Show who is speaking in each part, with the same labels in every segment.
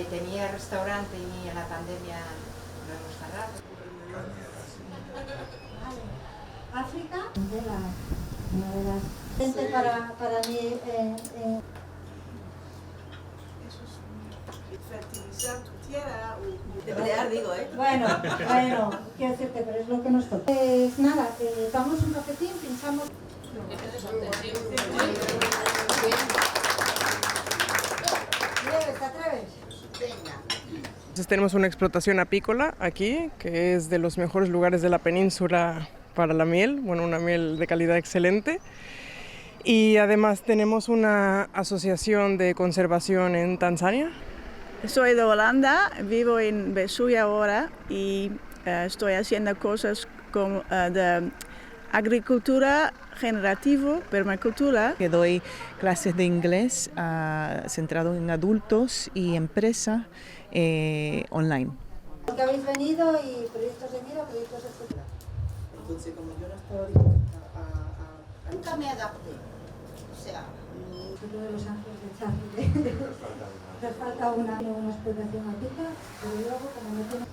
Speaker 1: tenía restaurante y en la pandemia lo hemos cerrado.
Speaker 2: África, una de las gente para mí
Speaker 3: fertilizar tu tierra o de crear, digo,
Speaker 2: Bueno, quiero decirte, pero es lo que nos toca. Pues nada, damos un cafetín, pinchamos. ¿Te atreves?
Speaker 3: venga.
Speaker 4: Entonces tenemos una explotación apícola aquí, que es de los mejores lugares de la península para la miel, bueno, una miel de calidad excelente. Y además tenemos una asociación de conservación en Tanzania.
Speaker 5: Soy de Holanda, vivo en Besuya ahora y estoy haciendo cosas como de agricultura generativa, permacultura.
Speaker 6: Que doy clases de inglés centrado en adultos y empresas online.
Speaker 2: Porque habéis venido y proyectos de vida, proyectos de futuro.
Speaker 3: Entonces, como yo no estaba nunca me adapté. O sea,
Speaker 2: Lo de los ángeles de Charlie. Les falta una explotación apícola, pero luego como no tiene...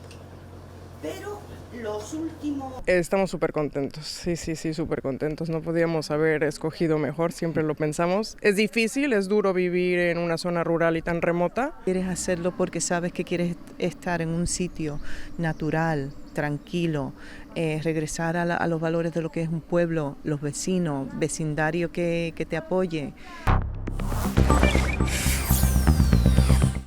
Speaker 3: pero los últimos...
Speaker 4: Estamos súper contentos, sí, súper contentos. No podíamos haber escogido mejor, siempre lo pensamos. Es difícil, es duro vivir en una zona rural y tan remota.
Speaker 6: Quieres hacerlo porque sabes que quieres estar en un sitio natural, tranquilo, regresar a los valores de lo que es un pueblo, los vecinos, vecindario que te apoye.